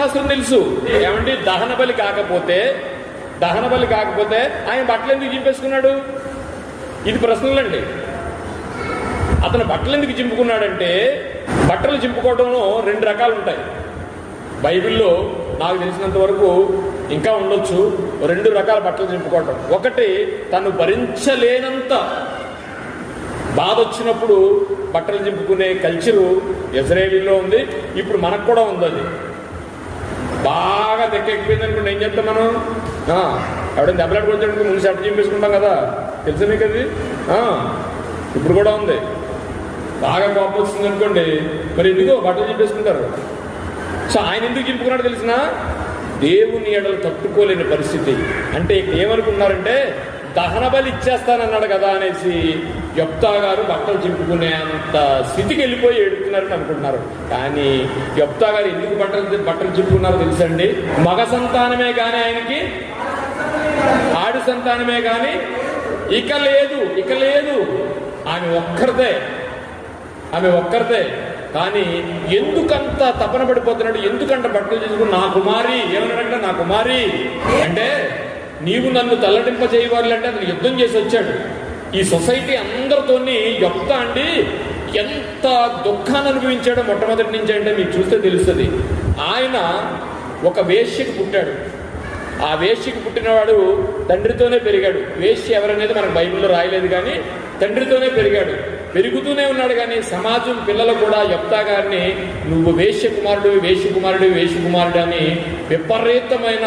ధర్మశాస్త్రం తెలుసు. ఏమండి, దహన బలి కాకపోతే ఆయన బట్టలు ఎందుకు చింపేసుకున్నాడు? ఇది ప్రశ్నలండి. అతను బట్టలు ఎందుకు చింపుకున్నాడంటే, బట్టలు చింపుకోవడంలో 2 రకాలు ఉంటాయి బైబిల్లో. నాకు తెలిసినంత వరకు ఇంకా ఉండొచ్చు 2 రకాల బట్టలు చింపుకోవటం. ఒకటి, తను భరించలేనంత బాధ వచ్చినప్పుడు బట్టలు చింపుకునే కల్చరు ఇజ్రాయేలీలో ఉంది. ఇప్పుడు మనకు కూడా ఉంది. అది బాగా తెక్కెక్కిపోయింది అనుకోండి, ఏం చెప్తాం మనం? ఎవడైనా దెబ్బలాడుకొచ్చాడు ముందు షర్ట్ చింపేసుకుంటాం కదా, తెలుసా మీకు అది? ఇప్పుడు కూడా ఉంది. బాగా కోపం వస్తుంది అనుకోండి, మరి ఎందుకో బట్టలు చింపేసుకుంటారు. సో ఆయన ఎందుకు చింపుకున్నాడు తెలిసిన? దేవుని ఎడలు తట్టుకోలేని పరిస్థితి. అంటే ఇక్కడ ఏమనుకున్నారంటే, దహన బలి ఇచ్చేస్తానన్నాడు కదా అనేసి యెఫ్తా గారు బట్టలు చింపుకునే అంత స్థితికి వెళ్ళిపోయి ఏడుతున్నారని అనుకుంటున్నారు. కానీ యెఫ్తా గారు ఎందుకు బట్టలు చింపుకున్నారో తెలుసండి? మగ సంతానమే కానీ ఆయనకి, ఆడి సంతానమే కానీ ఇక లేదు. ఆమె ఒక్కరితే. కానీ ఎందుకంత తపన పడిపోతున్నాడు? ఎందుకంట బట్టలు చేసుకుని నా కుమారి ఏమన్నాడంటే, నా కుమారి అంటే నీవు నన్ను తల్లడింప చేయవాలంటే అతను యుద్ధం చేసి వచ్చాడు. ఈ సొసైటీ అందరితోని యెఫ్తా అండి ఎంత దుఃఖాన్ని అనుభవించాడో మొట్టమొదటి నుంచి అంటే మీకు చూస్తే తెలుస్తుంది. ఆయన ఒక వేశ్యకు పుట్టాడు. ఆ వేశ్యకు పుట్టినవాడు తండ్రితోనే పెరిగాడు. వేశ్య ఎవరనేది మనకు బైబిల్లో రాయలేదు, కానీ తండ్రితోనే పెరిగాడు. పెరుగుతూనే ఉన్నాడు. కానీ సమాజం పిల్లలు కూడా యెఫ్తా గారిని నువ్వు వేశ్యకుమారుడు అని విపరీతమైన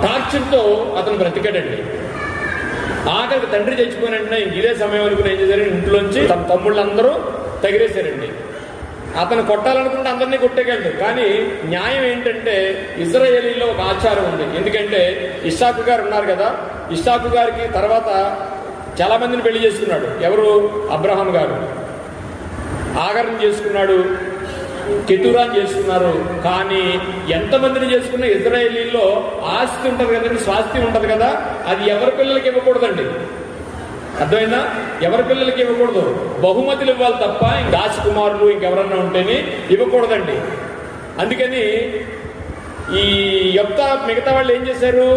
టార్చర్తో అతను బ్రతికాడండి. ఆఖరికి తండ్రి చచ్చిపోయినట్టున ఇదే సమయం అనుకుని ఏం చేశారు, ఇంట్లోంచి తమ తమ్ముళ్ళందరూ తగిలేశారండి. అతను కొట్టాలనుకుంటే అందరినీ కొట్టేయగలడు. కానీ న్యాయం ఏంటంటే, ఇజ్రాయేలీలో ఒక ఆచారం ఉంది. ఎందుకంటే ఇస్సాకు గారు ఉన్నారు కదా, ఇస్సాకు గారికి తర్వాత చాలా మందిని పెళ్లి చేసుకున్నాడు. ఎవరు? అబ్రహాం గారు. ఆగర్ని చేసుకున్నాడు, కెతూరాని చేసుకున్నారు. కానీ ఎంతమందిని చేసుకున్నా ఇజ్రాయేలీలో ఆస్తి ఉంటుంది కదండి, స్వాస్థ్యం ఉంటుంది కదా, అది ఎవరి పిల్లలకి ఇవ్వకూడదండి. అర్థమైందా? ఎవరి పిల్లలకి ఇవ్వకూడదు. బహుమతులు ఇవ్వాలి తప్ప రాజకుమారులు ఇంకెవరన్నా ఉంటేనే ఇవ్వకూడదండి. అందుకని ఈ యెఫ్తా మిగతా వాళ్ళు ఏం చేశారు?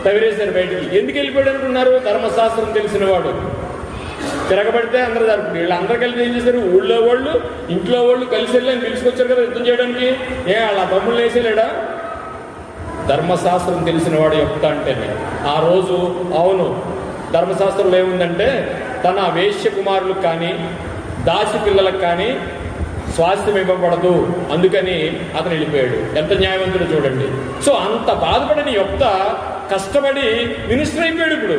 తవిరేశారు బయటికి. ఎందుకు వెళ్ళిపోయాడు అనుకున్నారు? ధర్మశాస్త్రం తెలిసిన వాడు. తిరగబడితే అందరూ జరుపుకుంటారు. వీళ్ళందరూ కలిసి ఏం చేశారు? ఊళ్ళో వాళ్ళు ఇంట్లో వాళ్ళు కలిసి వెళ్ళి ఆయన పిలుచుకొచ్చారు కదా యుద్ధం చేయడానికి. వాళ్ళ తమ్ముళ్ళు వేసేలేడా? ధర్మశాస్త్రం తెలిసిన వాడు యెఫ్తా అంటేనే. ఆ రోజు అవును, ధర్మశాస్త్రంలో ఏముందంటే తన వేశ్య కుమారులకు కానీ దాసి పిల్లలకు కానీ స్వాస్థ్యం ఇవ్వబడదు. అందుకని అతను వెళ్ళిపోయాడు. ఎంత న్యాయవంతుడు చూడండి. సో అంత బాధపడిన యెఫ్తా కష్టపడి మినిస్టర్ అయిపోయాడు. ఇప్పుడు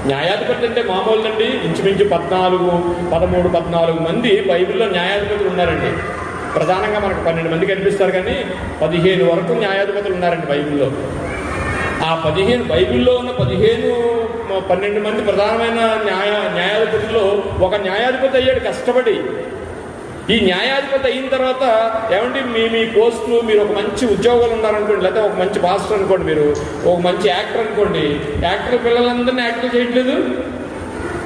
న్యాయాధిపతి అంటే మామూలుదండి, ఇంచుమించు 14 మంది బైబిల్లో న్యాయాధిపతులు ఉన్నారండి. ప్రధానంగా మనకు 12 మంది కనిపిస్తారు, కానీ 15 వరకు న్యాయాధిపతులు ఉన్నారండి బైబిల్లో. ఆ 15 బైబిల్లో ఉన్న 12 మంది ప్రధానమైన న్యాయాధిపతుల్లో ఒక న్యాయాధిపతి అయ్యాడు కష్టపడి. ఈ న్యాయాధిపతి అయిన తర్వాత ఏమంటే మీ పోస్టులు, మీరు ఒక మంచి ఉద్యోగాలు ఉన్నారనుకోండి, లేకపోతే ఒక మంచి పాస్టర్ అనుకోండి, మీరు ఒక మంచి యాక్టర్ అనుకోండి, యాక్టర్ పిల్లలందరినీ యాక్టర్ చేయట్లేదు,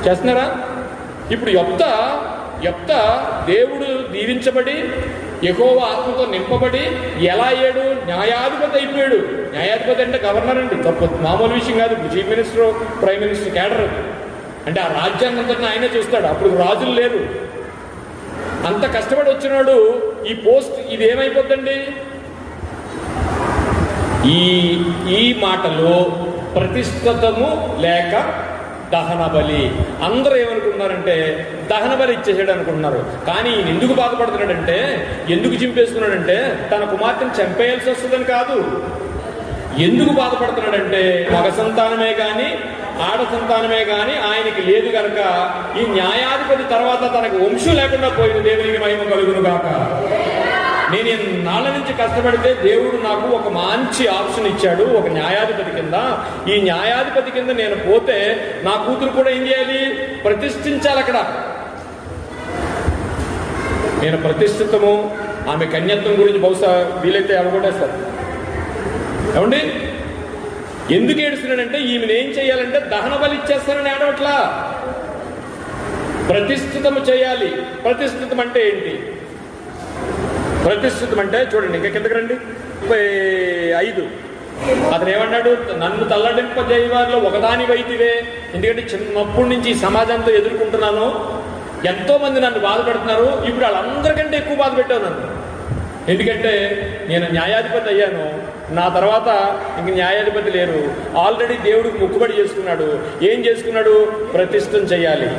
చేస్తున్నారా? ఇప్పుడు యెఫ్తా దేవుడు దీవించబడి యెహోవా ఆత్మతో నింపబడి ఎలా అయ్యాడు? న్యాయాధిపతి అయిపోయాడు. న్యాయాధిపతి అంటే గవర్నర్ అండి, మామూలు విషయం కాదు. Chief minister, prime minister cadre అంటే ఆ రాజ్యాంగంతో ఆయనే చూస్తాడు. అప్పుడు రాజులు లేరు. అంత కష్టపడి వచ్చినాడు. ఈ పోస్ట్ ఇది ఏమైపోద్దండి? ఈ మాటలో ప్రతిష్ఠితము లేక దహన బలి. అందరూ ఏమనుకుంటున్నారంటే దహన బలి ఇచ్చేసాడు అనుకుంటున్నారు. కానీ ఈయన ఎందుకు బాధపడుతున్నాడంటే, ఎందుకు చింపేస్తున్నాడంటే తన కుమార్తెను చంపేయాల్సి వస్తుందని కాదు. ఎందుకు బాధపడుతున్నాడంటే మగ సంతానమే కానీ ఆడ సంతానమే కానీ ఆయనకి లేదు కనుక ఈ న్యాయాధిపతి తర్వాత తనకు వంశం లేకుండా పోయిన దేవునికి మహిమ కలుగును గాక. నేను నాళ్ళ నుంచి కష్టపడితే దేవుడు నాకు ఒక మంచి ఆప్షన్ ఇచ్చాడు, ఒక న్యాయాధిపతి కింద. ఈ న్యాయాధిపతి కింద నేను పోతే నా కూతురు కూడా ఏం చేయాలి? ప్రతిష్ఠించాలి. అక్కడ నేను ప్రతిష్ఠితము, ఆమె కన్యత్వం గురించి బహుశా వీలైతే అవగొట్టేస్తారు. ఏమండి, ఎందుకు ఏడుస్తున్నాడంటే ఈమెను ఏం చేయాలంటే దహన బలి ఇచ్చేస్తానని ఏడవట్లా, ప్రతిష్ఠితము చేయాలి. ప్రతిష్ఠితం అంటే ఏంటి? ప్రతిష్ఠితం అంటే చూడండి, ఇంకా కిందకి రండి. 35 అతను ఏమన్నాడు? నన్ను తల్లడింపజేయవారిలో ఒకదాని వైతివే. ఎందుకంటే చిన్నప్పటి నుంచి ఈ సమాజంతో ఎదుర్కొంటున్నాను, ఎంతో మంది నన్ను బాధ పెడుతున్నారు. ఇప్పుడు వాళ్ళందరికంటే ఎక్కువ బాధ పెట్టావు నన్ను. ఎందుకంటే నేను న్యాయాధిపతి అయ్యాను, నా తర్వాత ఇంక న్యాయాధిపతి లేరు. ఆల్రెడీ దేవుడికి మొక్కుబడి చేసుకున్నాడు. ఏం చేసుకున్నాడు? ప్రతిష్ఠం చేయాలి.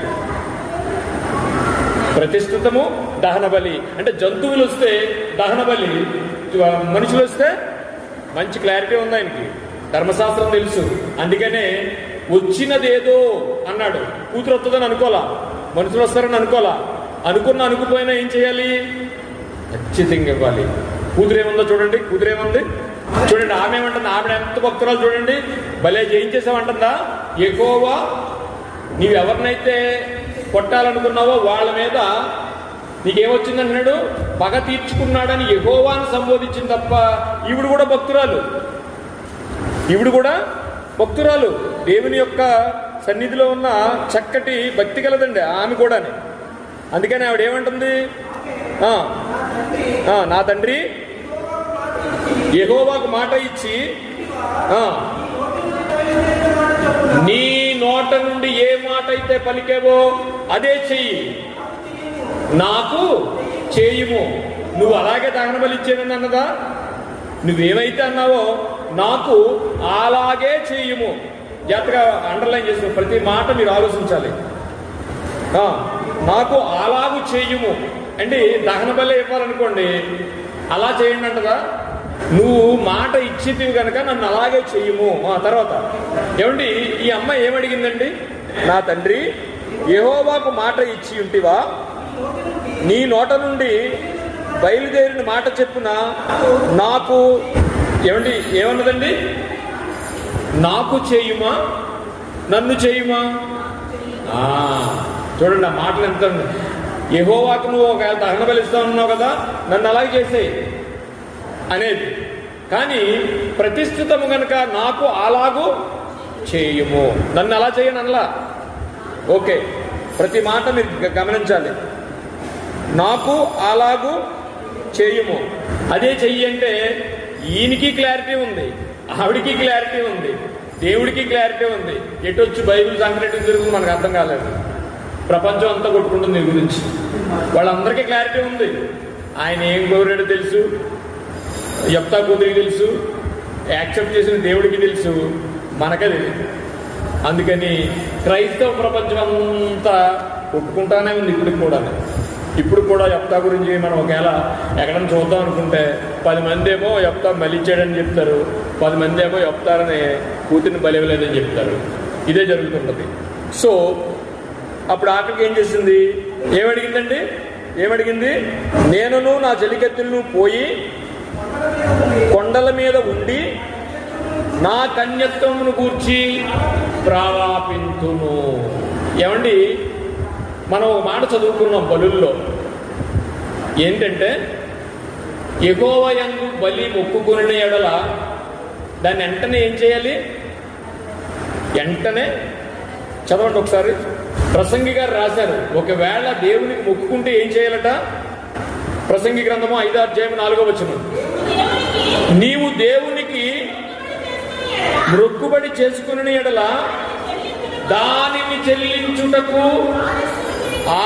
ప్రతిష్ఠితము దహన బలి అంటే జంతువులు వస్తే దహన బలి, మనుషులు వస్తే మంచి క్లారిటీ ఉంది ఆయనకి, ధర్మశాస్త్రం తెలుసు. అందుకనే వచ్చినదేదో అన్నాడు. కూతురు వస్తుందని అనుకోలా, మనుషులు వస్తారని అనుకోలా. అనుకుపోయినా ఏం చేయాలి? ఖచ్చితంగా ఇవ్వాలి. కూతురు ఏముందో చూడండి, కూతురు ఏముంది చూడండి. ఆమె ఏమంటుంది? ఆవిడ ఎంత భక్తురాలు చూడండి. భలే చేయించేసామంటుందా? యెహోవా నీవెవరినైతే కొట్టాలనుకున్నావో వాళ్ళ మీద నీకేమొచ్చిందంటున్నాడు? పగ తీర్చుకున్నాడని యెహోవాను సంబోధించింది తప్ప ఈవిడ కూడా భక్తురాలు. దేవుని యొక్క సన్నిధిలో ఉన్న చక్కటి భక్తి కలదండి ఆమె కూడాని. అందుకని ఆవిడ ఏమంటుంది? నా తండ్రి యెహోవాకు మాట ఇచ్చి నీ నోట నుండి ఏ మాట అయితే పలికేవో అదే చెయ్యి, నాకు చేయుము. నువ్వు అలాగే దహన బలి ఇచ్చేనని అన్నదా? నువ్వేమైతే అన్నావో నాకు అలాగే చేయుము. జాగ్రత్తగా అండర్లైన్ చేసుకుని ప్రతి మాట మీరు ఆలోచించాలి. నాకు అలాగూ చేయుము అంటే దహన బలి ఇవ్వాలనుకోండి, అలా చేయండి అంటదా? నువ్వు మాట ఇచ్చితివి కనుక నన్ను అలాగే చెయ్యము. తర్వాత ఏమండి, ఈ అమ్మాయి ఏమడిగిందండి? నా తండ్రి యెహోవాకు మాట ఇచ్చి ఉంటివా, నీ నోట నుండి బయలుదేరిన మాట చెప్పున నాకు ఏమండి ఏమన్నదండి? నాకు చేయుమా, నన్ను చేయుమా? చూడండి ఆ మాటలు ఎంత. యెహోవాకు నువ్వు ఒక దహన బలి ఇస్తానన్నావు కదా, నన్ను అలాగే చేసేయి అనేది. కానీ ప్రతిష్ఠితము కనుక నాకు అలాగూ చేయుము, నన్ను అలా చేయను అనలా. ఓకే, ప్రతి మాట మీరు గమనించాలి. నాకు అలాగూ చేయుము, అదే చెయ్యి అంటే ఈయనకి క్లారిటీ ఉంది, ఆవిడికి క్లారిటీ ఉంది, దేవుడికి క్లారిటీ ఉంది. ఎటొచ్చి బైబిల్ సంక్రెట్ తిరుగుతుంది మనకు అర్థం కాలేదు. ప్రపంచం అంతా కొట్టుకుంటుంది దీని గురించి. వాళ్ళందరికీ క్లారిటీ ఉంది. ఆయన ఏం కోరాడో తెలుసు, యెఫ్తా కూతురికి తెలుసు, యాక్సెప్ట్ చేసిన దేవుడికి తెలుసు, మనకే తెలియదు. అందుకని క్రైస్తవ ప్రపంచం అంతా కొట్టుకుంటానే ఉంది ఇప్పుడు కూడా యెఫ్తా గురించి మనం ఒకవేళ ఎక్కడైనా చూద్దాం అనుకుంటే 10 మంది ఏమో యెఫ్తా బలిచ్చాడని చెప్తారు, 10 మంది ఏమో యెఫ్తారని కూతురిని బలివ్వలేదని చెప్తారు. ఇదే జరుగుతుంటుంది. సో అప్పుడు ఆఖరికి ఏం చేసింది? ఏమడిగింది? నేనును నా చెలికత్తెలను పోయి కొండల మీద ఉండి నా కన్యత్వమును గూర్చి ప్రాలాపింతును. ఏమండి, మనం ఒక మాట చదువుకున్నాం బలుల్లో, ఏంటంటే యెహోవా యందు బలి మొక్కుకుని ఎడల దాన్ని వెంటనే ఏం చేయాలి? వెంటనే చదవండి ఒకసారి. ప్రసంగి గారు రాశారు, ఒకవేళ దేవునికి మొక్కుకుంటే ఏం చేయాలట? ప్రసంగి గ్రంథము 5వ అధ్యాయం 4వ వచనం. నీవు దేవునికి మొక్కుబడి చేసుకుని ఎడల దానిని చెల్లించుటకు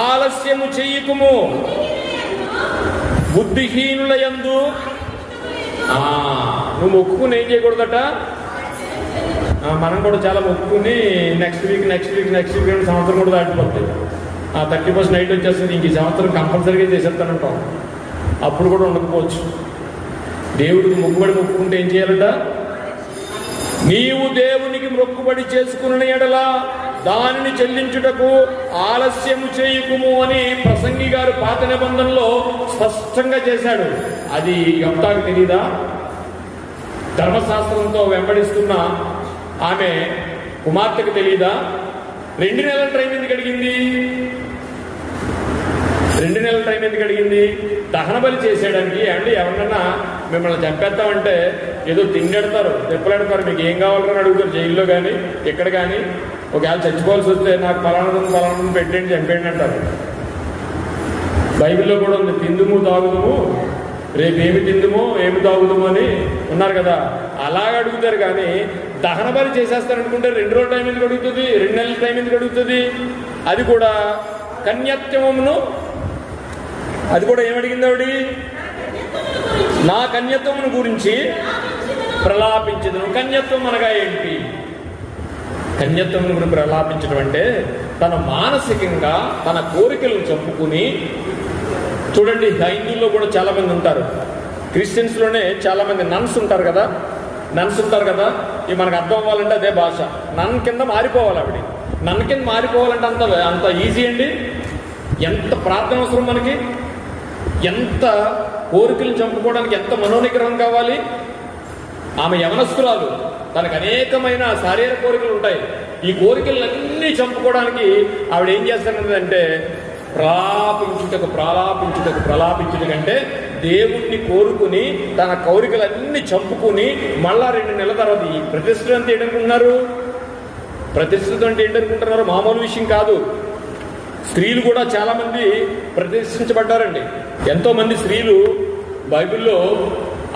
ఆలస్యము చెయ్యకుము. బుద్ధిహీనుల యందు నువ్వు మొక్కుకుని ఏం చేయకూడదట? మనం కూడా చాలా మొక్కుకుని నెక్స్ట్ వీక్ సంవత్సరం కూడా దాటిపోతాయి. 30% నైట్ వచ్చేస్తుంది, ఇంక ఈ సంవత్సరం కంపల్సరీగా చేసేస్తానంటాం. అప్పుడు కూడా ఉండకపోవచ్చు. దేవుడికి మొక్కుకుంటే ఏం చేయాలట? నీవు దేవునికి మొక్కుబడి చేసుకున్న ఎడల దానిని చెల్లించుటకు ఆలస్యము చేయకుము అని ప్రసంగి గారు పాత నిబంధనలో స్పష్టంగా చేశాడు. అది యెఫ్తాకు తెలీదా? ధర్మశాస్త్రంతో వెంబడిస్తున్న ఆమె కుమార్తెకు తెలీదా? 2 నెలల టైం ఎందుకు అడిగింది? 2 నెలల టైం ఎందుకు అడిగింది? దహన బలి చేసేయడానికి. అండి, ఎవరినన్నా మిమ్మల్ని చంపేస్తామంటే ఏదో తిండెడతారు, తెప్పలెడతారు, మీకు ఏం కావాలని అడుగుతారు జైల్లో కానీ ఎక్కడ కానీ. ఒకవేళ చచ్చిపోవాల్సి వస్తే నాకు పలానా పెట్టండి, చంపేయండి అంటారు. బైబిల్లో కూడా ఉంది, తిందుము తాగుదుము రేపు ఏమి తిందుమో ఏమి తాగుదామో అని ఉన్నారు కదా, అలాగ అడుగుతారు. కానీ దహన బలి చేసేస్తారనుకుంటే 2 రోజుల టైం ఎందుకు అడుగుతుంది, 2 నెలల టైం ఎందుకు అడుగుతుంది? అది కూడా కన్యత్వమును, అది కూడా ఏమడిగింది ఆవిడ? నా కన్యత్వమును గురించి ప్రలాపించదు. కన్యత్వం అనగా ఏంటి? కన్యత్వం గురించి ప్రలాపించడం అంటే తన మానసికంగా తన కోరికలను చంపుకుని, చూడండి హైందువుల్లో కూడా చాలా మంది ఉంటారు, క్రిస్టియన్స్లోనే చాలా మంది నన్స్ ఉంటారు కదా, ఇవి మనకు అర్థం అవ్వాలంటే అదే భాష. నన్ కింద మారిపోవాలి ఆవిడ. నన్ కింద మారిపోవాలంటే అంత ఈజీ అండి. ఎంత ప్రార్థన అవసరం మనకి, ఎంత కోరికలను చంపుకోవడానికి ఎంత మనోనిగ్రహం కావాలి. ఆమె యవనస్తురాలు, తనకు అనేకమైన శారీరక కోరికలు ఉంటాయి. ఈ కోరికలన్నీ చంపుకోవడానికి ఆవిడ ఏం చేస్తానంటే ప్రలాపించుటకంటే దేవుణ్ణి కోరుకుని తన కోరికలన్నీ చంపుకుని మళ్ళా 2 నెలల తర్వాత ఈ ప్రతిష్ఠ అంటే ఏంటనుకుంటున్నారు? ప్రతిష్ఠిత అంటే ఏంటనుకుంటున్నారు? మామూలు విషయం కాదు. స్త్రీలు కూడా చాలా మంది ప్రతిష్ఠించబడ్డారండి. ఎంతో మంది స్త్రీలు బైబిల్లో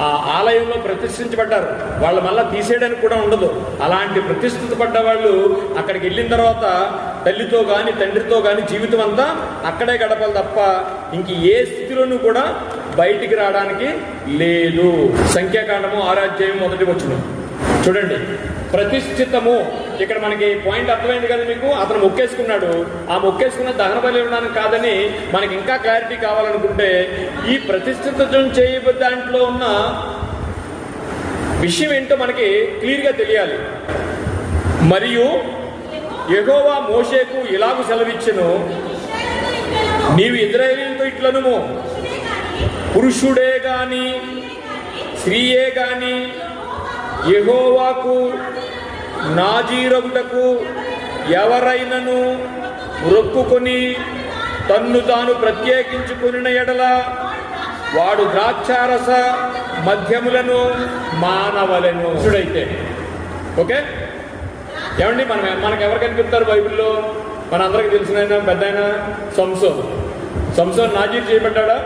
ఆ ఆలయంలో ప్రతిష్ఠించబడ్డారు. వాళ్ళు మళ్ళీ తీసేయడానికి కూడా ఉండదు. అలాంటి ప్రతిష్ఠిత పడ్డ వాళ్ళు అక్కడికి వెళ్ళిన తర్వాత తల్లితో కానీ తండ్రితో కానీ జీవితం అంతా అక్కడే గడపాలి తప్ప ఇంక ఏ స్థితిలోనూ కూడా బయటికి రావడానికి లేదు. సంఖ్యాకాండము 6వ అధ్యాయం 1వ వచనం చూడండి. ప్రతిష్ఠితము, ఇక్కడ మనకి పాయింట్ అర్థమైంది కదా మీకు. అతను మొక్కేసుకున్నాడు. ఆ మొక్కేసుకున్న దహన బలి ఇవ్వడానికి కాదని మనకి ఇంకా క్లారిటీ కావాలనుకుంటే ఈ ప్రతిష్ఠితం చేయబడి దాంట్లో ఉన్న విషయం ఏంటో మనకి క్లియర్గా తెలియాలి. మరియు యెహోవా మోషేకు ఇలాగు సెలవిచ్చెను, నీవు ఇశ్రాయేలీయులతో ఇట్లనుము, పురుషుడే గాని స్త్రీయే గాని యెహోవాకు నాజీరగుటకు ఎవరైనను మొక్కుకొని తన్ను తాను ప్రత్యేకించుకుని ఎడల వాడు ద్రాక్షారస మద్యములను మానవలెను. చూడైతే ఓకే ఏమండి, మనకు ఎవరు కనిపిస్తారు బైబిల్లో? మనందరికి తెలిసిన పెద్ద ఆయన సంసోన్ నాజీర్ చేయబడ్డా?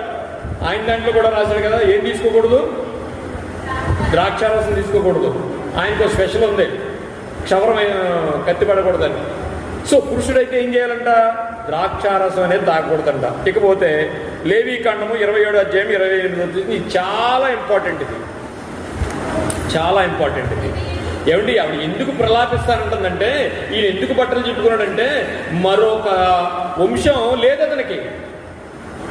ఆయన దాంట్లో కూడా రాశాడు కదా, ఏం తీసుకోకూడదు? ద్రాక్షారసం తీసుకోకూడదు. ఆయనకు స్పెషల్ ఉంది, క్షవరం కత్తిపడకూడదని. సో పురుషుడైతే ఏం చేయాలంట? ద్రాక్షారసం అనేది తాగకూడదంట. ఇకపోతే లేవీకాండము 27వ అధ్యాయం 28వ ఇది చాలా ఇంపార్టెంట్. ఇది ఏమండి, ఆవిడ ఎందుకు ప్రలాపిస్తానంటుందంటే, ఈయన ఎందుకు బట్టలు చుట్టుకున్నాడంటే మరొక వంశం లేదు అతనికి.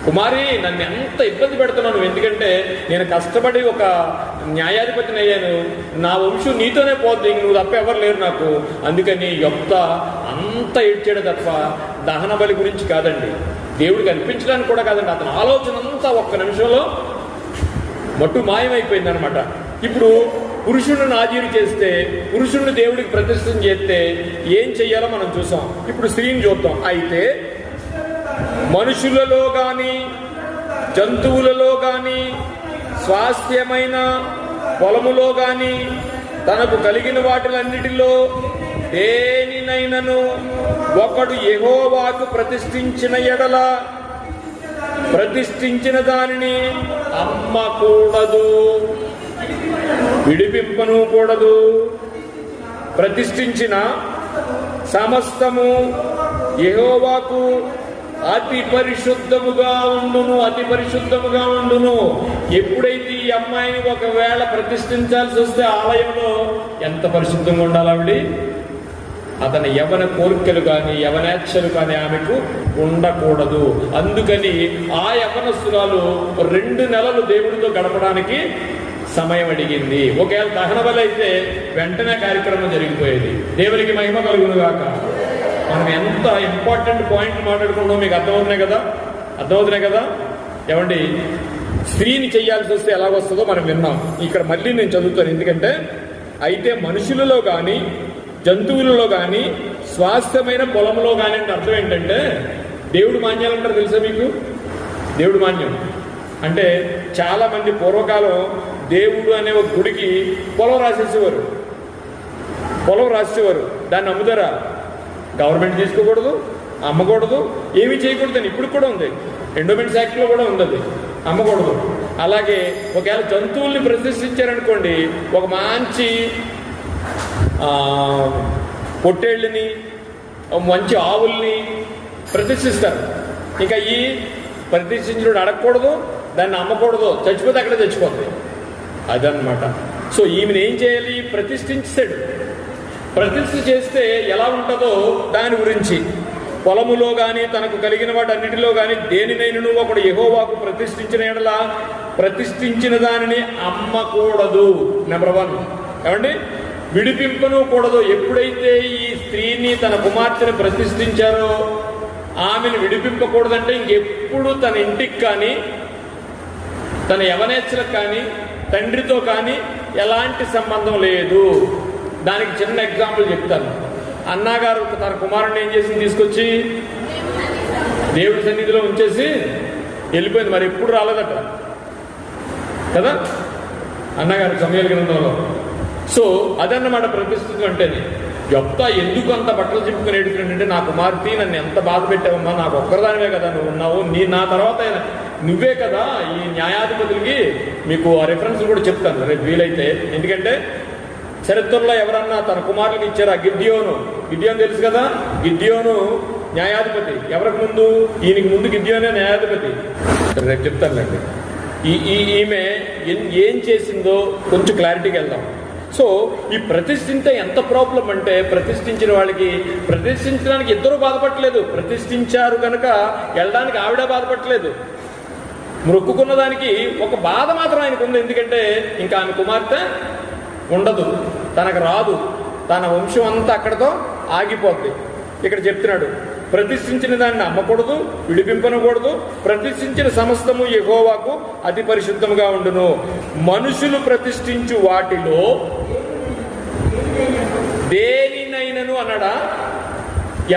కుమారి, నన్ను ఎంత ఇబ్బంది పెడుతున్నాను, ఎందుకంటే నేను కష్టపడి ఒక న్యాయాధిపతిని అయ్యాను, నా వంశం నీతోనే పోద్ది, నువ్వు తప్ప ఎవరు లేరు నాకు. అందుకని యొప్త అంత ఏడ్చాడు తప్ప దహన బలి గురించి కాదండి, దేవుడికి అనిపించడానికి కూడా కాదండి. అతని ఆలోచన అంతా ఒక్క నిమిషంలో మట్టు మాయమైపోయింది అనమాట. ఇప్పుడు పురుషుడిని నాజీరు చేస్తే, పురుషుడిని దేవుడికి ప్రతిష్ఠం చేస్తే ఏం చెయ్యాలో మనం చూసాం. ఇప్పుడు స్త్రీని చూద్దాం. అయితే మనుషులలో కానీ జంతువులలో కానీ స్వాస్థ్యమైన పొలములో కానీ తనకు కలిగిన వాటిలన్నిటిలో దేనినైనను ఒకడు యెహోవాకు ప్రతిష్ఠించిన ఎడల ప్రతిష్ఠించిన దానిని అమ్మకూడదు, విడిపింపను కూడదు. ప్రతిష్ఠించిన సమస్తము యెహోవాకు అతి పరిశుద్ధముగా ఉండును. ఎప్పుడైతే ఈ అమ్మాయిని ఒకవేళ ప్రతిష్ఠించాల్సి వస్తే ఆలయంలో ఎంత పరిశుద్ధంగా ఉండాలి ఆవిడ? అతని యవన కోరికలు కానీ యవనేచ్ఛలు కానీ ఆమెకు ఉండకూడదు. అందుకని ఆ యవనస్తురాలు 2 నెలలు దేవుడితో గడపడానికి సమయం అడిగింది. ఒకవేళ దహన బలి అయితే వెంటనే కార్యక్రమం జరిగిపోయేది. దేవునికి మహిమ కలుగును గాక. మనం ఎంత ఇంపార్టెంట్ పాయింట్ మాట్లాడుకుంటాం మీకు అర్థమవుతున్నాయి కదా. ఏమండి, స్త్రీని చేయాల్సి వస్తే ఎలాగొస్తుందో మనం విన్నాం. ఇక్కడ మళ్ళీ నేను చదువుతాను, ఎందుకంటే అయితే మనుషులలో కానీ జంతువులలో కానీ స్వాస్థ్యమైన పొలంలో కానీ అంటే అర్థం ఏంటంటే దేవుడు మాన్యాలు అంటారు తెలుసా మీకు? దేవుడు మాన్యం అంటే చాలా మంది పూర్వకాలం దేవుడు అనే ఒక గుడికి పొలం రాసేసేవారు. దాన్ని అమ్ముతారా? గవర్నమెంట్ తీసుకోకూడదు, అమ్మకూడదు, ఏమీ చేయకూడదని ఇప్పుడు కూడా ఉంది. ఎండోమెంట్స్ యాక్ట్లో కూడా ఉంది, అది అమ్మకూడదు. అలాగే ఒకవేళ జంతువుల్ని ప్రతిష్ఠించారనుకోండి, ఒక మంచి పొట్టేళ్ళని, మంచి ఆవుల్ని ప్రతిష్ఠిస్తారు. ఇంకా ఈ ప్రతిష్ఠించడం అడగకూడదు, దాన్ని అమ్మకూడదు, చచ్చిపోతే అక్కడే చచ్చిపోతుంది. అదనమాట. సో ఈమెను ఏం చేయాలి? ప్రతిష్ఠించాడు. ప్రతిష్ఠ చేస్తే ఎలా ఉంటుందో దాని గురించి, పొలములో కానీ తనకు కలిగిన వాటన్నిటిలో కానీ దేనినైనను ఒకడు యెహోవాకు ప్రతిష్ఠించిన ఎడల ప్రతిష్ఠించిన దానిని అమ్మకూడదు. నెంబర్ 1. ఏమండి? విడిపింపను కూడదు. ఎప్పుడైతే ఈ స్త్రీని తన కుమార్తెను ప్రతిష్ఠించారో ఆమెను విడిపింపకూడదంటే ఇంకెప్పుడు తన ఇంటికి కానీ తన యవనేచ్ఛలకు కానీ తండ్రితో కానీ ఎలాంటి సంబంధం లేదు. దానికి చిన్న ఎగ్జాంపుల్ చెప్తాను. అన్నగారు తన కుమారుడిని ఏం చేసింది? తీసుకొచ్చి దేవుడి సన్నిధిలో ఉంచేసి వెళ్ళిపోయింది. మరి ఎప్పుడు రాలేదట కదా అన్నగారు సమూయేలు గ్రంథంలో. సో అదన్నమాట ప్రతిష్ఠితం అంటేనే. యెఫ్తా ఎందుకు అంత బట్టలు చెప్పుకుని ఏడుతున్నాడంటే, నా కుమార్తె నన్ను ఎంత బాధ పెట్టావమ్మా, నాకు ఒక్కరిదానివే కదా నువ్వు ఉన్నావు, నా తర్వాత నువ్వే కదా ఈ న్యాయాధిపతులకి. మీకు ఆ రెఫరెన్స్ కూడా చెప్తాను రేపు వీలైతే. ఎందుకంటే చరిత్రలో ఎవరన్నా తన కుమారులకు ఇచ్చారు? ఆ గిద్యోను తెలుసు కదా. గిద్యోను న్యాయాధిపతి. ఎవరికి ముందు? ఈయనకి ముందు గిద్యోనే న్యాయాధిపతి. రేపు చెప్తానులేండి. ఈమె ఏం చేసిందో కొంచెం క్లారిటీకి వెళ్దాం. సో ఈ ప్రతిష్ఠించే ఎంత ప్రాబ్లం అంటే, ప్రతిష్ఠించిన వాళ్ళకి ప్రతిష్ఠించడానికి ఇద్దరు బాధపడలేదు. ప్రతిష్ఠించారు కనుక వెళ్ళడానికి ఆవిడ బాధపడలేదు. మొక్కుకున్న దానికి ఒక బాధ మాత్రం ఆయనకు ఉంది. ఎందుకంటే ఇంకా ఆమె కుమార్తె ఉండదు, తనకు రాదు, తన వంశం అంతా అక్కడతో ఆగిపోద్ది. ఇక్కడ చెప్తున్నాడు, ప్రతిష్ఠించిన దాన్ని అమ్మకూడదు, విడిపింపనకూడదు. ప్రతిష్ఠించిన సమస్తము యెహోవాకు అతి పరిశుద్ధముగా ఉండును. మనుషులు ప్రతిష్ఠించు వాటిలో దేనినైనను అన్నాడా?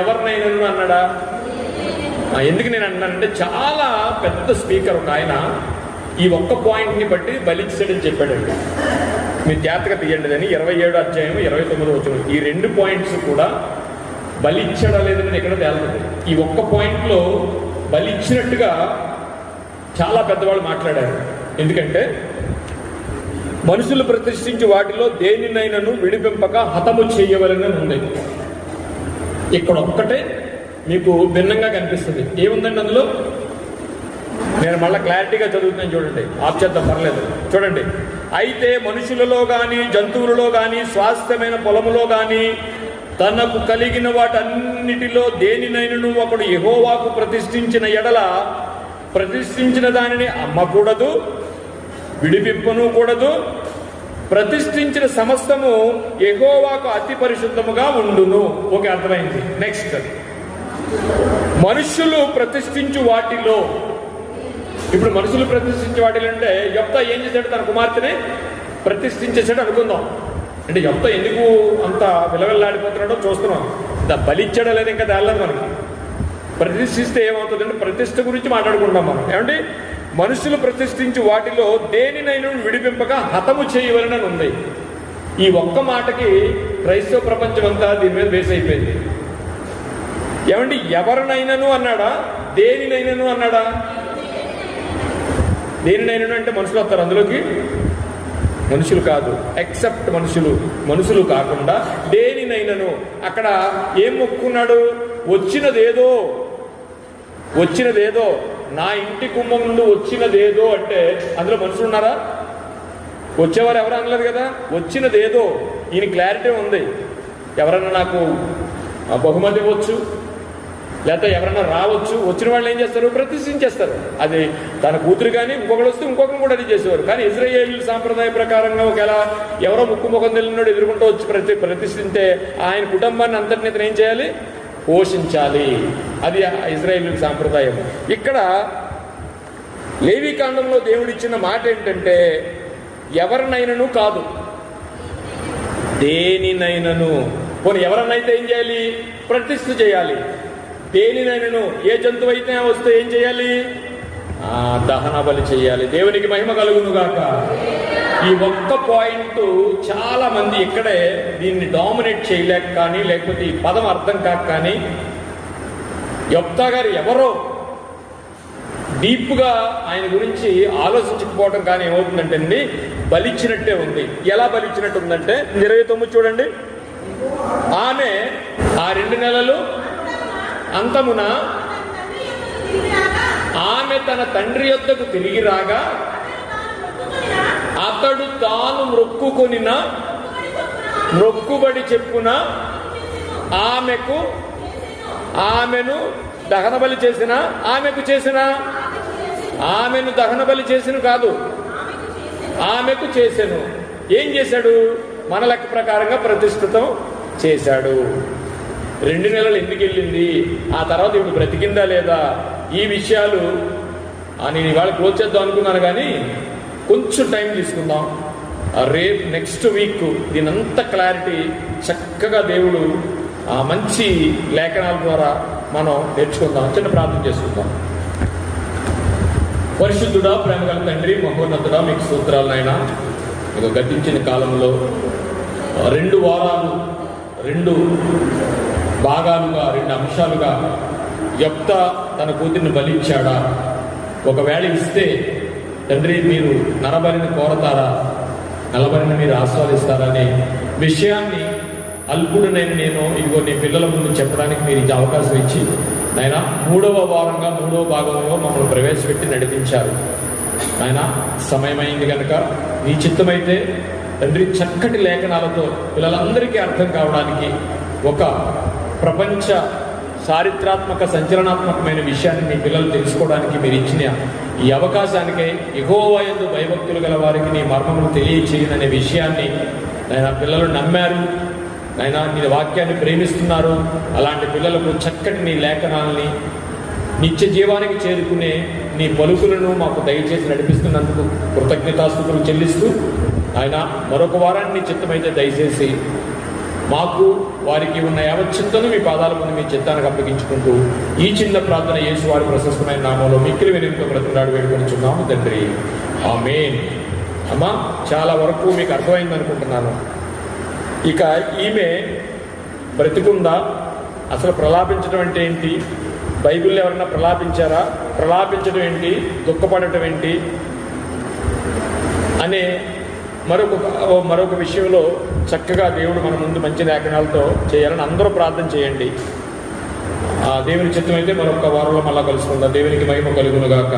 ఎవరినైనను అన్నాడా? ఎందుకు నేను అన్నానంటే, చాలా పెద్ద స్పీకర్ ఒక ఆయన ఈ ఒక్క పాయింట్ని బట్టి బలిచ్చాడని చెప్పాడండి. మీరు జాగ్రత్తగా తీయండి అని 27వ అధ్యాయం 29వ వచనం. ఈ 2 పాయింట్స్ కూడా బలి ఇచ్చాడా లేదని ఎక్కడ తేలుతుంది. ఈ ఒక్క పాయింట్లో బలి ఇచ్చినట్టుగా చాలా పెద్దవాళ్ళు మాట్లాడారు. ఎందుకంటే మనుషులు ప్రతిష్ఠించి వాటిలో దేనినైనను విడిపింపక హతము చేయవలని ఉంది. ఇక్కడ ఒక్కటే మీకు భిన్నంగా కనిపిస్తుంది. ఏముందండి అందులో? నేను మళ్ళీ క్లారిటీగా చదువుతున్నాను, చూడండి. ఆఫ్ చేద్దాం, పర్లేదు. చూడండి. అయితే మనుషులలో కానీ జంతువులలో కానీ స్వాస్థ్యమైన పొలములో కానీ తనకు కలిగిన వాటన్నిటిలో దేనినైనను ఒకడు యెహోవాకు ప్రతిష్ఠించిన ఎడల ప్రతిష్ఠించిన దానిని అమ్మకూడదు, విడిపింపను కూడదు. ప్రతిష్ఠించిన సమస్తము యెహోవాకు అతి పరిశుద్ధముగా ఉండును. ఓకే, అర్థమైంది. నెక్స్ట్, మనుషులు ప్రతిష్ఠించు వాటిలో. ఇప్పుడు మనుషులు ప్రతిష్ఠించే వాటిలో అంటే యెఫ్తా ఏం చేశాడు? తన కుమార్తెని ప్రతిష్ఠించేసాడు అనుకుందాం. అంటే యెఫ్తా ఎందుకు అంత విలవిల్లాడిపోతున్నాడో చూస్తున్నాం. బలిచ్చాడో లేదా ఇంకా తేలేదు మనకి. ప్రతిష్ఠిస్తే ఏమవుతుందంటే, ప్రతిష్ఠ గురించి మాట్లాడుకుంటాం మనం. ఏమంటే మనుషులు ప్రతిష్ఠించి వాటిలో దేనినైనా విడిపింపక హతము చేయవలనని ఉంది. ఈ ఒక్క మాటకి క్రైస్తవ ప్రపంచం అంతా దీని మీద బేస్ అయిపోయింది. ఏమండి, ఎవరినైనాను అన్నాడా? దేనినైనాను అన్నాడా? దేనినైనా అంటే మనుషులు వస్తారు అందులోకి? మనుషులు కాదు, ఎక్సెప్ట్ మనుషులు కాకుండా దేనినైనాను. అక్కడ ఏం మొక్కున్నాడు? వచ్చినదేదో నా ఇంటి కుంభం నుండి వచ్చినదేదో అంటే అందులో మనుషులు ఉన్నారా? వచ్చేవారు ఎవరు అనలేదు కదా. వచ్చినదేదో. ఈయన క్లారిటీ ఉంది. ఎవరన్నా నాకు బహుమతి ఇవ్వచ్చు, లేకపోతే ఎవరైనా రావచ్చు. వచ్చిన వాళ్ళు ఏం చేస్తారు? ప్రతిష్ఠించేస్తారు. అది తన కూతురు కానీ ఇంకొకరు వస్తే ఇంకొకరు కూడా అది చేసేవారు. కానీ ఇజ్రాయేల్ సాంప్రదాయ ప్రకారంగా ఒకవేళ ఎవరో ముఖం తెలియనోడు ఎదుర్కొంటూ వచ్చి ప్రతిష్ఠింటే ఆయన కుటుంబాన్ని అంతటిని ఏం చేయాలి? పోషించాలి. అది ఇజ్రాయేల్ సాంప్రదాయం. ఇక్కడ లేవీకాండంలో దేవుడిచ్చిన మాట ఏంటంటే, ఎవరినైనాను కాదు, దేనినైనాను. పోనీ ఎవరన్నైతే ఏం చేయాలి? ప్రతిష్ఠ చేయాలి. దేనినైనాను, ఏ జంతువు అయితే వస్తే ఏం చేయాలి? దహన బలి చేయాలి. దేవునికి మహిమ కలుగును గాక. ఈ ఒక్క పాయింట్ చాలా మంది ఇక్కడే దీన్ని డామినేట్ చేయలేక కానీ, లేకపోతే ఈ పదం అర్థం కాక కానీ, యెఫ్తా గారు ఎవరో డీప్గా ఆయన గురించి ఆలోచించకపోవడం కానీ ఏమవుతుందంటే అండి, బలిచ్చినట్టే ఉంది. ఎలా బలిచ్చినట్టు ఉందంటే 29 చూడండి. ఆమె ఆ 2 నెలలు అంతమున ఆమె తన తండ్రి యొద్దకు తిరిగి రాగా అతడు తాను మొక్కుకొనిన మొక్కుబడి చెప్పున ఆమెను దహనబలి చేసిన ఆమెను దహనబలి చేసిన కాదు, ఆమెకు చేసెను. ఏం చేశాడు? మన లెక్క ప్రకారంగా ప్రతిష్ఠితం చేశాడు. 2 నెలలు ఎందుకు వెళ్ళింది, ఆ తర్వాత ఇప్పుడు బ్రతికిందా లేదా, ఈ విషయాలు నేను ఇవాళ క్లోజ్ చేద్దాం అనుకున్నాను, కానీ కొంచెం టైం తీసుకుందాం. రేపు నెక్స్ట్ వీక్ దీనంతా క్లారిటీ చక్కగా దేవుడు మంచి లేఖనాల ద్వారా మనం నేర్చుకుందాం. చిన్న ప్రార్థన చేసుకుందాం. పరిశుద్ధుడా, ప్రేమగల తండ్రి, మహోన్నతుడా, మీకు స్తోత్రాలు నాయన. మీకు గతించిన కాలంలో 2 వారాలు 2 భాగాలుగా 2 అంశాలుగా యెఫ్తా తన కూతురిని బలిచ్చాడా, ఒకవేళ ఇస్తే తండ్రి మీరు నరబలిని కోరతారా, నలబలిని మీరు ఆస్వాదిస్తారనే విషయాన్ని అల్పుడునైన నేను ఇదిగో నీ పిల్లల ముందు చెప్పడానికి మీరు ఇది అవకాశం ఇచ్చి నాయన 3వ వారంగా 3వ భాగంలో మమ్మల్ని ప్రవేశపెట్టి నడిపించారు. నాయన సమయమైంది కనుక నీ చిత్తమైతే తండ్రి చక్కటి లేఖనాలతో పిల్లలందరికీ అర్థం కావడానికి ఒక ప్రపంచ చారిత్రాత్మక సంచలనాత్మకమైన విషయాన్ని మీ పిల్లలు తెలుసుకోవడానికి మీరు ఇచ్చిన ఈ అవకాశానికై యెహోవా యందు భయభక్తులు గల వారికి నీ మర్మమును తెలియచేయననే విషయాన్ని నాయన పిల్లలు నమ్మారు. నాయన నీ వాక్యాన్ని ప్రేమిస్తున్నారు. అలాంటి పిల్లలకు చక్కటి నీ లేఖనాలని నిత్య జీవానికి చేరుకునే నీ పలుకులను మాకు దయచేసి నడిపిస్తున్నందుకు కృతజ్ఞతాస్తుతులు చెల్లిస్తూ ఆయన మరొక వారాన్ని చిత్తమైతే దయచేసి మాకు వారికి ఉన్న యావచ్చింతను మీ పాదాల ముందు మీ చిత్తానికి అప్పగించుకుంటూ ఈ చిన్న ప్రార్థన యేసు వారి ప్రశస్తమైన నామంలో మిక్కిలి వినయంతో బ్రతిమలాడి వేడుకొనిచున్నాము తండ్రి, ఆమేన్. అమ్మా, చాలా వరకు మీకు అర్థమైంది అనుకుంటున్నాను. ఇక ఈమె బ్రతికుందా, అసలు ప్రలాపించడం అంటే ఏంటి, బైబిల్లో ఎవరన్నా ప్రలాపించారా, ప్రలాపించడం ఏంటి, దుఃఖపడటం ఏంటి అనే మరొక విషయంలో చక్కగా దేవుడు మన ముందు మంచి లేఖనాలతో చేయాలని అందరూ ప్రార్థన చేయండి. దేవుని చిత్తమైతే మరొక వారంలో మళ్ళా కలుసుకుందాం. దేవునికి మహిమ కలుగును గాక.